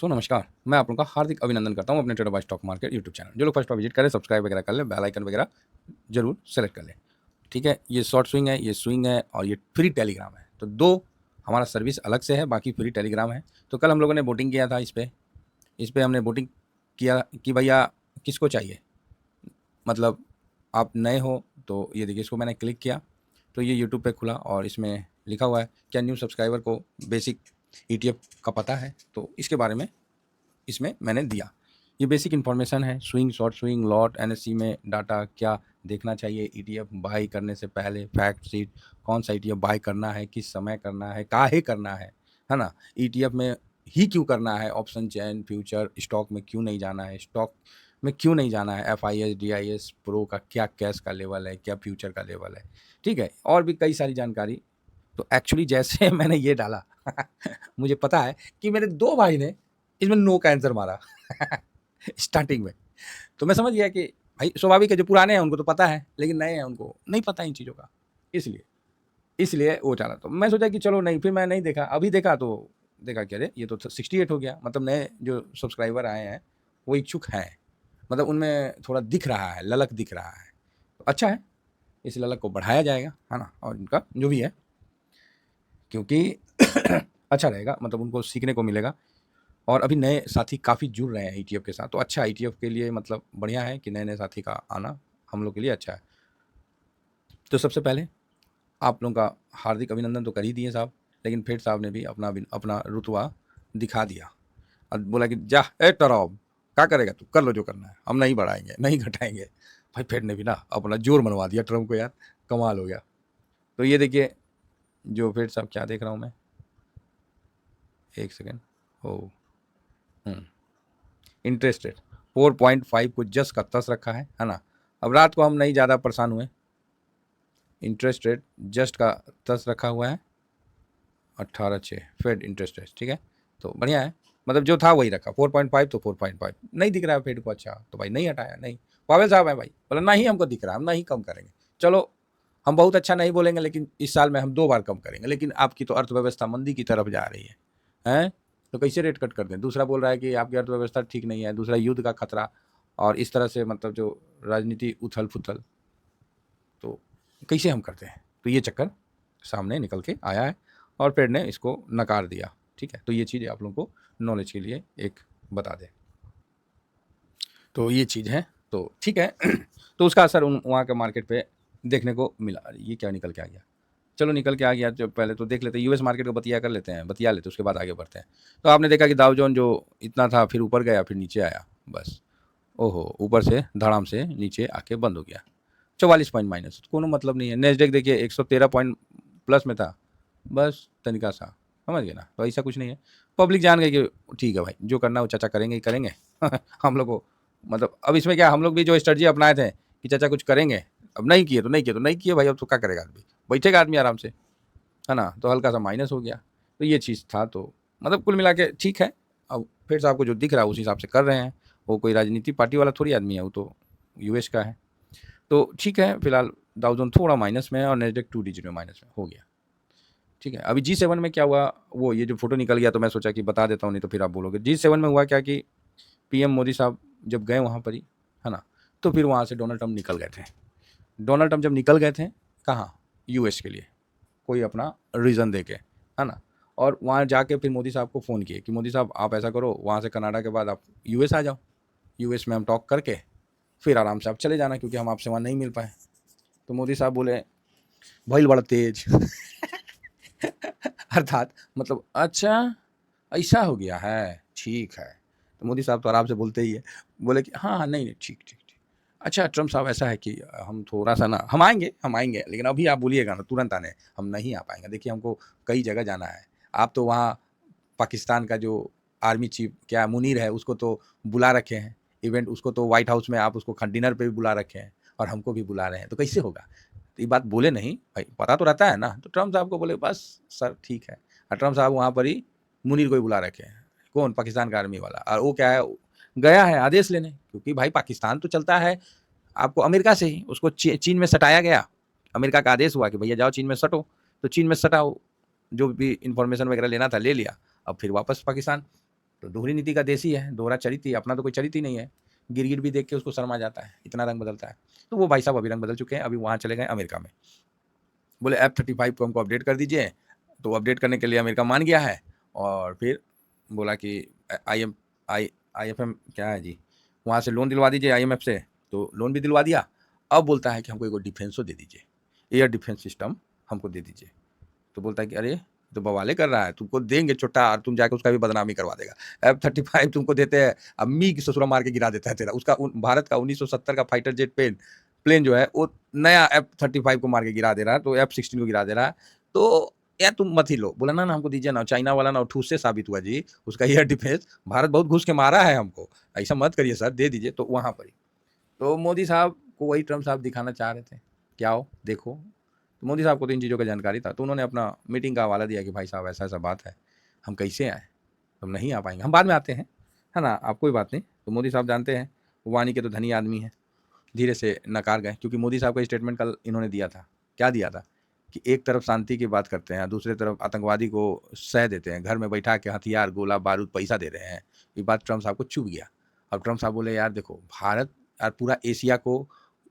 दोस्तों नमस्कार, मैं आप लोगों का हार्दिक अभिनंदन करता हूँ अपने trader by stock market YouTube channel. जो लोग फर्स्ट बार विजिट करें, सब्सक्राइब वगैरह कर लें, बेल आइकन वगैरह जरूर सेलेक्ट कर लें। ठीक है, ये शॉर्ट स्विंग है, ये स्विंग है और ये फ्री टेलीग्राम है। तो दो हमारा सर्विस अलग से है, बाकी फ्री टेलीग्राम है। तो कल हम लोगों ने वोटिंग किया था इस पे हमने वोटिंग किया कि भैया किसको चाहिए, मतलब आप नए हो तो ये देखिए, इसको मैंने क्लिक किया तो ये यूट्यूब पे खुला और इसमें लिखा हुआ है क्या न्यू सब्सक्राइबर को बेसिक ETF का पता है, तो इसके बारे में इसमें मैंने दिया। ये बेसिक इन्फॉर्मेशन है, swing, short swing, lot, NSE में डाटा क्या देखना चाहिए, ETF बाई करने से पहले, फैक्ट शीट, कौन सा ETF बाई करना है, किस समय करना है, काहे करना है ना, ETF में ही क्यों करना है, ऑप्शन चेन, फ्यूचर, स्टॉक में क्यों नहीं जाना है, स्टॉक में क्यों नहीं जाना है, FIS DIS प्रो का क्या कैश का लेवल है, क्या फ्यूचर का लेवल है। ठीक है, और भी कई सारी जानकारी। तो एक्चुअली जैसे मैंने ये डाला मुझे पता है कि मेरे दो भाई ने इसमें नो का आंसर मारा स्टार्टिंग में। तो मैं समझ गया कि भाई स्वाभाविक है, जो पुराने हैं उनको तो पता है, लेकिन नए हैं उनको नहीं पता इन चीज़ों का, इसलिए वो चाला। तो मैं सोचा कि चलो नहीं, फिर मैं नहीं देखा, अभी देखा तो देखा कि अरे ये तो 68 हो गया, मतलब नए जो सब्सक्राइबर आए हैं वो इच्छुक हैं, मतलब उनमें थोड़ा दिख रहा है, ललक दिख रहा है। तो अच्छा है, इस ललक को बढ़ाया जाएगा, है ना, और इनका जो भी है क्योंकि अच्छा रहेगा, मतलब उनको सीखने को मिलेगा। और अभी नए साथी काफ़ी जुड़ रहे हैं ETF के साथ, तो अच्छा ETF के लिए मतलब बढ़िया है कि नए नए साथी का आना हम लोग के लिए अच्छा है। तो सबसे पहले आप लोगों का हार्दिक अभिनंदन तो कर ही दिए साहब, लेकिन फिर साहब ने भी अपना अपना रुतबा दिखा दिया और बोला कि जा ए टरॉब, क्या करेगा तू, कर लो जो करना है, हम नहीं बढ़ाएंगे नहीं घटाएंगे। भाई फिर ने भी ना अपना जोर मनवा दिया ट्रम्प को, यार कमाल हो गया। तो ये देखिए, जो फिर साहब क्या देख रहा हूँ मैं, एक सेकेंड, ओ इंटरेस्ट रेट 4.5 को जस्ट का तस रखा है ना। अब रात को हम नहीं ज़्यादा परेशान हुए, इंटरेस्ट रेट जस्ट का तस रखा हुआ है 18.6 फेड इंटरेस्ट रेट। ठीक है, तो बढ़िया है, मतलब जो था वही रखा 4.5, तो 4.5 नहीं दिख रहा है फेड को, अच्छा तो भाई नहीं हटाया, नहीं पावेल साहब है भाई, बोला नहीं हमको दिख रहा है, हम नहीं कम करेंगे। चलो हम बहुत अच्छा नहीं बोलेंगे, लेकिन इस साल में हम 2 बार कम करेंगे, लेकिन आपकी तो अर्थव्यवस्था मंदी की तरफ जा रही है तो कैसे रेट कट कर दें। दूसरा बोल रहा है कि आपकी अर्थव्यवस्था ठीक नहीं है, दूसरा युद्ध का खतरा, और इस तरह से मतलब जो राजनीति उथल फुथल, तो कैसे हम करते हैं। तो ये चक्कर सामने निकल के आया है और फेड ने इसको नकार दिया। ठीक है, तो ये चीज़ आप लोगों को नॉलेज के लिए एक बता दें, तो ये चीज़ है, तो ठीक है तो उसका असर वहाँ के मार्केट पे देखने को मिला। ये क्या निकल के आ गया, चलो निकल के आ गया, जो पहले तो देख लेते हैं US मार्केट को, बतिया लेते उसके बाद आगे बढ़ते हैं। तो आपने देखा कि डाउ जोन जो इतना था फिर ऊपर गया, फिर नीचे आया, बस ओहो, ऊपर से धड़ाम से नीचे आके बंद हो गया 44 पॉइंट माइनस, कोनो मतलब नहीं है। नेस्डेक देखिए 113 पॉइंट प्लस में था, बस तनिका सा, समझ गए ना। तो ऐसा कुछ नहीं है, पब्लिक जान गई कि ठीक है भाई, जो करना वो चाचा करेंगे ही करेंगे हम लोग को, मतलब अब इसमें क्या, हम लोग भी जो स्ट्रेटजी अपनाए थे कि चाचा कुछ करेंगे, अब नहीं किए तो नहीं किए तो नहीं किए भाई, अब तो क्या करेगा आदमी, बैठेगा आदमी आराम से, है ना। तो हल्का सा माइनस हो गया, तो ये चीज़ था। तो मतलब कुल मिला के ठीक है। अब फिर से आपको जो दिख रहा है उस हिसाब से कर रहे हैं, वो कोई राजनीति पार्टी वाला थोड़ी आदमी है, वो तो US का है। तो ठीक है, फिलहाल डाउ जोन थोड़ा माइनस में है और नेस्डेक 2 डिजिट में माइनस में हो गया। ठीक है, अभी G7 में क्या हुआ, वो ये जो फोटो निकल गया तो मैं सोचा कि बता देता हूँ, नहीं तो फिर आप बोलोगे। G7 में हुआ क्या कि PM मोदी साहब जब गए वहाँ पर ही, है ना, तो फिर वहाँ से डोनाल्ड ट्रंप निकल गए थे। डोनाल्ड ट्रंप जब निकल गए थे कहाँ, US के लिए, कोई अपना रीज़न दे के, है ना। और वहाँ जाके फिर मोदी साहब को फ़ोन किए कि मोदी साहब आप ऐसा करो, वहाँ से कनाडा के बाद आप US आ जाओ, US में हम टॉक करके फिर आराम से आप चले जाना, क्योंकि हम आपसे वहाँ नहीं मिल पाए। तो मोदी साहब बोले भइल बड़ा तेज अर्थात मतलब अच्छा ऐसा हो गया है, ठीक है। तो मोदी साहब तो आराम से बोलते ही है, बोले कि हाँ हाँ नहीं नहीं ठीक ठीक ठीक। अच्छा ट्रम्प साहब ऐसा है कि हम थोड़ा सा ना, हम आएंगे लेकिन अभी आप बोलिएगा ना तुरंत आने, हम नहीं आ पाएंगे। देखिए हमको कई जगह जाना है, आप तो वहाँ पाकिस्तान का जो आर्मी चीफ क्या मुनीर है उसको तो बुला रखे हैं इवेंट, उसको तो व्हाइट हाउस में आप उसको डिनर पे भी बुला रखे हैं और हमको भी बुला रहे हैं, तो कैसे होगा। तो ये बात बोले नहीं भाई, पता तो रहता है ना। तो ट्रम्प साहब को बोले बस सर ठीक है, और ट्रम्प साहब वहाँ पर ही मुनीर को ही बुला रखे हैं, कौन, पाकिस्तान का आर्मी वाला। और वो क्या है, गया है आदेश लेने, क्योंकि भाई पाकिस्तान तो चलता है आपको अमेरिका से ही, उसको चीन में सटाया गया, अमेरिका का आदेश हुआ कि भैया जाओ चीन में सटो, तो चीन में सटाओ, जो भी इंफॉर्मेशन वगैरह लेना था ले लिया, अब फिर वापस पाकिस्तान। तो दोहरी नीति का देश ही है, दोहरा चरित्र ही, अपना तो कोई चरित्र ही नहीं है। गिरगिट भी देख के उसको शर्मा जाता है, इतना रंग बदलता है। तो वो भाई साहब अभी रंग बदल चुके हैं, अभी वहाँ चले गए अमेरिका में। बोले F-35 को हमको अपडेट कर दीजिए, तो अपडेट करने के लिए अमेरिका मान गया है। और फिर बोला कि IFM क्या है जी, वहाँ से लोन दिलवा दीजिए IMF से, तो लोन भी दिलवा दिया। अब बोलता है कि हमको एक डिफेंसो दे दीजिए, एयर डिफेंस सिस्टम हमको दे दीजिए। तो बोलता है कि अरे तो बवाले कर रहा है, तुमको देंगे छोटा और तुम जाके उसका भी बदनामी करवा देगा। F-35 तुमको देते हैं, अम्मी की ससुरा मार के गिरा देता है तेरा। उसका भारत का 1970 का फाइटर जेट प्लेन जो है वो नया F-35 को मार के गिरा दे रहा है, तो F-16 को गिरा दे रहा है। तो यार तुम मत ही लो। बोला ना हमको दीजिए ना, चाइना वाला ना ठूस से साबित हुआ जी, उसका एयर डिफेंस भारत बहुत घुस के मारा है हमको, ऐसा मत करिए सर, दे दीजिए। तो वहाँ पर ही तो मोदी साहब को वही ट्रम्प साहब दिखाना चाह रहे थे, क्या हो देखो। तो मोदी साहब को तो इन चीज़ों का जानकारी था, तो उन्होंने अपना मीटिंग का हवाला दिया कि भाई साहब ऐसा ऐसा बात है, हम कैसे आए, हम नहीं आ पाएंगे, हम बाद में आते हैं, है ना, आप कोई बात नहीं। तो मोदी साहब जानते हैं वानी के तो धनी आदमी हैं, धीरे से नकार गए, क्योंकि मोदी साहब का स्टेटमेंट कल इन्होंने दिया था, क्या दिया था कि एक तरफ शांति की बात करते हैं, दूसरी तरफ आतंकवादी को सह देते हैं, घर में बैठा के हथियार गोला बारूद पैसा दे रहे हैं। ये बात ट्रम्प साहब को चुभ गया। अब ट्रम्प साहब बोले यार देखो, भारत और पूरा एशिया को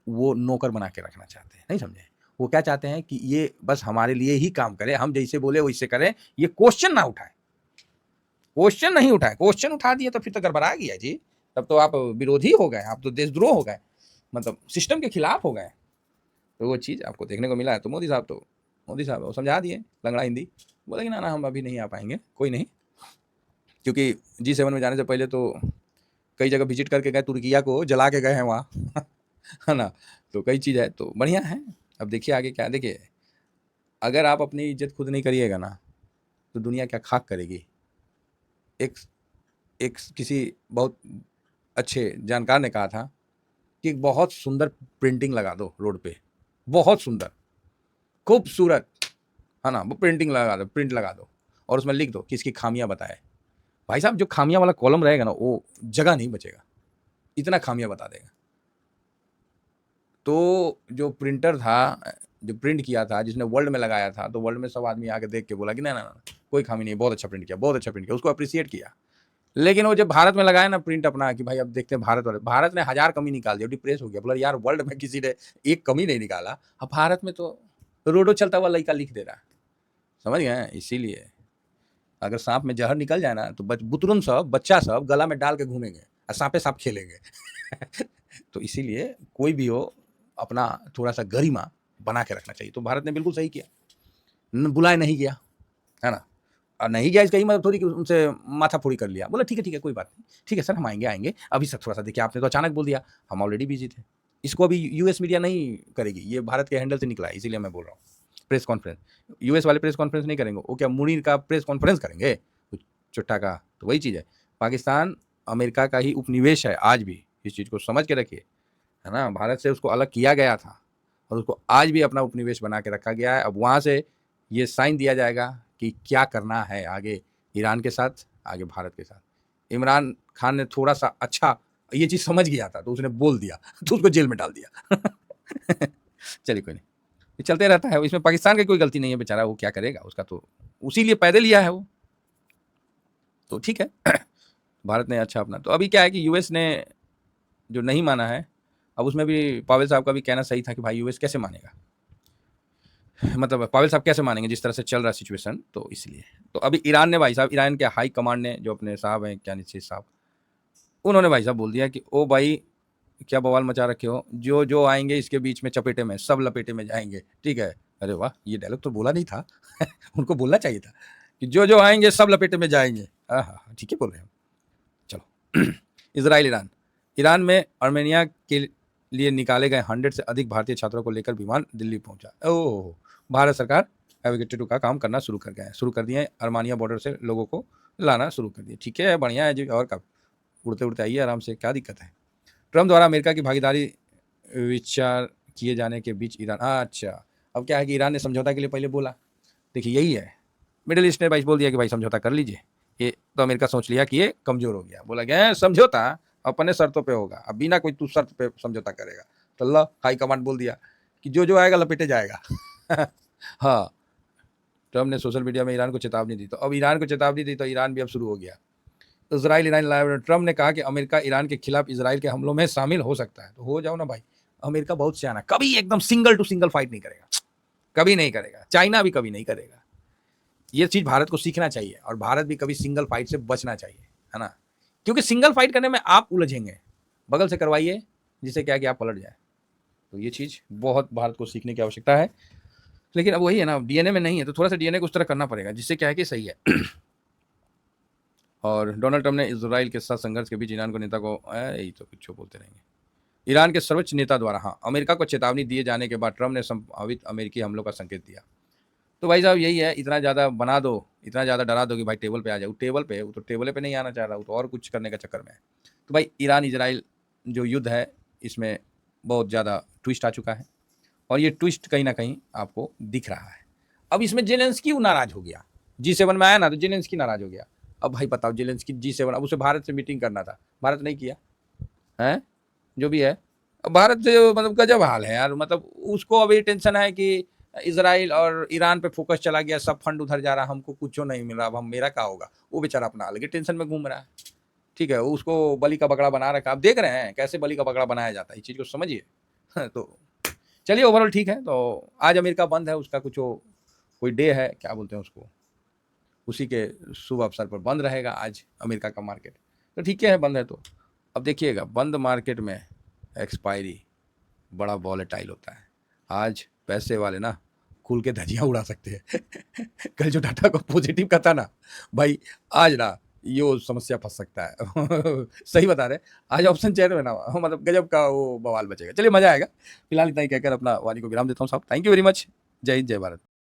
वो नौकर बना के रखना चाहते हैं, नहीं समझे। वो क्या चाहते हैं कि ये बस हमारे लिए ही काम करे, हम जैसे बोले वैसे करें, ये क्वेश्चन ना उठाए। क्वेश्चन नहीं उठाए, क्वेश्चन उठा दिए तो फिर तो गड़बड़ा गया जी, तब तो आप विरोधी हो गए, आप तो देशद्रोह हो गए, मतलब सिस्टम के खिलाफ हो गए। तो वो चीज़ आपको देखने को मिला है। तो मोदी साहब वो समझा दिए लंगड़ा हिंदी, बोले कि ना हम अभी नहीं आ पाएंगे, कोई नहीं, क्योंकि G7 में जाने से पहले तो कई जगह विजिट करके गए, तुर्किया को जला के गए हैं वहाँ है ना। तो कई चीज़ है, तो बढ़िया है। अब देखिए आगे क्या, देखिए अगर आप अपनी इज्जत खुद नहीं करिएगा ना, तो दुनिया क्या खाक करेगी। एक किसी बहुत अच्छे जानकार ने कहा था कि एक बहुत सुंदर प्रिंटिंग लगा दो रोड पे, बहुत सुंदर खूबसूरत, है ना, वो प्रिंटिंग लगा दो, प्रिंट लगा दो, और उसमें लिख दो कि इसकी खामियां बताए। भाई साहब जो खामियां वाला कॉलम रहेगा ना, वो जगह नहीं बचेगा, इतना खामियां बता देगा। तो जो प्रिंटर था, जो प्रिंट किया था, जिसने वर्ल्ड में लगाया था, तो वर्ल्ड में सब आदमी आके देख के बोला कि ना ना ना कोई खामी नहीं, बहुत अच्छा प्रिंट किया, बहुत अच्छा प्रिंट किया, उसको अप्रिशिएट किया। लेकिन वो जब भारत में लगाया ना प्रिंट अपना, कि भाई अब देखते हैं भारत ने 1000 कमी निकाल दिया, डिप्रेस हो गया, बोला यार वर्ल्ड में किसी ने एक कमी नहीं निकाला, अब भारत में तो रोडो चलता हुआ लड़का लिख दे रहा है, समझ गए। इसीलिए अगर सांप में जहर निकल जाए ना, तो बुतरुन सब बच्चा सब गला में डाल के घूमेंगे और सांपे सांप खेलेंगे तो इसीलिए कोई भी हो, अपना थोड़ा सा गरिमा बना के रखना चाहिए। तो भारत ने बिल्कुल सही किया, बुलाए नहीं गया, है ना, और नहीं गया इसका ही मतलब थोड़ी कि उनसे माथा फोड़ी कर लिया, बोला ठीक है कोई बात नहीं, ठीक है सर हम आएंगे अभी सर, थोड़ा सा देखिए आपने तो अचानक बोल दिया, हम ऑलरेडी बिजी थे। इसको अभी यूएस मीडिया नहीं करेगी, ये भारत के हैंडल से निकला है, इसीलिए मैं बोल रहा हूँ। प्रेस कॉन्फ्रेंस यूएस वाले प्रेस कॉन्फ्रेंस नहीं करेंगे, वो क्या मुनीर का प्रेस कॉन्फ्रेंस करेंगे चुट्टा का। तो वही चीज़ है, पाकिस्तान अमेरिका का ही उपनिवेश है आज भी, इस चीज़ को समझ के रखिए, है ना। भारत से उसको अलग किया गया था और उसको आज भी अपना उपनिवेश बना के रखा गया है। अब वहाँ से ये साइन दिया जाएगा कि क्या करना है आगे ईरान के साथ, आगे भारत के साथ। इमरान खान ने थोड़ा सा अच्छा ये चीज़ समझ गया था, तो उसने बोल दिया तो उसको जेल में डाल दिया चलिए कोई नहीं, ये चलते रहता है, इसमें पाकिस्तान की कोई गलती नहीं है, बेचारा वो क्या करेगा, उसका तो उसी लिए पैदल लिया है वो, तो ठीक है भारत ने अच्छा अपना। तो अभी क्या है कि यूएस ने जो नहीं माना है, अब उसमें भी पावेल साहब का भी कहना सही था कि भाई यूएस कैसे मानेगा, मतलब पावेल साहब कैसे मानेंगे जिस तरह से चल रहा सिचुएशन। तो इसलिए तो अभी ईरान ने, भाई साहब ईरान के हाई कमांड ने, जो अपने साहब हैं क्या निश्चित साहब, उन्होंने भाई साहब बोल दिया कि ओ भाई क्या बवाल मचा रखे हो, जो जो आएंगे इसके बीच में चपेटे में, सब लपेटे में जाएंगे, ठीक है। अरे वाह, ये डायलॉग तो बोला नहीं था उनको बोलना चाहिए था कि जो जो आएंगे सब लपेटे में जाएंगे। हाँ ठीक है बोल रहे हैं, चलो इसराइल ईरान, ईरान में आर्मेनिया के लिए निकाले गए 100 से अधिक भारतीय छात्रों को लेकर विमान दिल्ली पहुंचा। ओह, भारत सरकार एविगेटेड का काम करना शुरू कर दिए, आर्मेनिया बॉर्डर से लोगों को लाना शुरू कर दिए, ठीक है बढ़िया है जी, और कब उड़ते उड़ते आइए आराम से, क्या दिक्कत है। ट्रम्प द्वारा अमेरिका की भागीदारी विचार किए जाने के बीच ईरान, अच्छा अब क्या है कि ईरान ने समझौता के लिए पहले बोला, देखिए यही है, मिडिल ईस्ट ने भाई बोल दिया कि भाई समझौता कर लीजिए, ये तो अमेरिका सोच लिया कि ये कमजोर हो गया, बोला गया समझौता अपने शर्तों पे होगा, अब बिना कोई तू शर्त पे समझौता करेगा, तो अल्लाह हाई कमांड बोल दिया कि जो जो आएगा लपेटे जाएगा हाँ, ट्रम्प ने सोशल मीडिया में ईरान को चेतावनी दी, तो अब ईरान को चेतावनी दी तो ईरान भी अब शुरू हो गया। इजराइल ईरान, ट्रम्प ने कहा कि अमेरिका ईरान के खिलाफ इजराइल के हमलों में शामिल हो सकता है। तो हो जाओ ना भाई, अमेरिका बहुत सियाना, कभी एकदम सिंगल टू सिंगल फाइट नहीं करेगा, कभी नहीं करेगा, चाइना भी कभी नहीं करेगा। ये चीज भारत को सीखना चाहिए, और भारत भी कभी सिंगल फाइट से बचना चाहिए, है ना, क्योंकि सिंगल फाइट करने में आप उलझेंगे, बगल से करवाइए जिससे क्या कि आप पलट जाए। तो ये चीज बहुत भारत को सीखने की आवश्यकता है। लेकिन अब वही है ना, डीएनए में नहीं है, तो थोड़ा सा डीएनए को उस तरह करना पड़ेगा जिससे क्या है कि सही है। और डोनाल्ड ट्रंप ने इजराइल के साथ संघर्ष के बीच ईरान को नेता को यही तो कुछ बोलते रहेंगे। ईरान के सर्वोच्च नेता द्वारा हाँ अमेरिका को चेतावनी दिए जाने के बाद ट्रंप ने संभावित अमेरिकी हमलों का संकेत दिया। तो भाई साहब यही है, इतना ज़्यादा बना दो, इतना ज़्यादा डरा दो कि भाई टेबल पे आ जाओ, टेबल पे, वो तो टेबल पे नहीं आना चाह रहा, वो तो और कुछ करने का चक्कर में है। तो भाई ईरान इजराइल जो युद्ध है इसमें बहुत ज़्यादा ट्विस्ट आ चुका है, और ये ट्विस्ट कहीं ना कहीं आपको दिख रहा है। अब इसमें जेलेंस्की नाराज हो गया, G7 में आया ना, तो जेलेंस्की नाराज हो गया। अब भाई बताओ, जेलेंस्की G7, अब उसे भारत से मीटिंग करना था, भारत नहीं किया है, जो भी है। अब भारत से मतलब गजब हाल है यार, मतलब उसको अभी टेंशन है कि इजराइल और ईरान पे फोकस चला गया, सब फंड उधर जा रहा, हमको कुछ नहीं मिल रहा, अब हम मेरा क्या होगा। वो बेचारा अपना अलग टेंशन में घूम रहा है, ठीक है, उसको बलि का बकरा बना रखा। आप देख रहे हैं कैसे बलि का बकरा बनाया जाता है, इस चीज़ को समझिए। तो चलिए, ओवरऑल ठीक है। तो आज अमेरिका बंद है, उसका कुछ कोई डे है, क्या बोलते हैं उसको, उसी के शुभ अवसर पर बंद रहेगा आज अमेरिका का मार्केट। तो ठीक है, बंद है तो अब देखिएगा, बंद मार्केट में एक्सपायरी बड़ा वॉलेटाइल होता है। आज पैसे वाले ना खुल के धजियाँ उड़ा सकते हैं। कल जो डाटा को पॉजिटिव का था ना भाई, आज ना ये समस्या फंस सकता है। सही बता रहे, आज ऑप्शन चेयर में ना मतलब गजब का वो बवाल बचेगा। चलिए, मजा आएगा। फिलहाल इतना ही कहकर अपना वाणी को विराम देता हूँ साहब। Thank you very much. जय हिंद, जय भारत।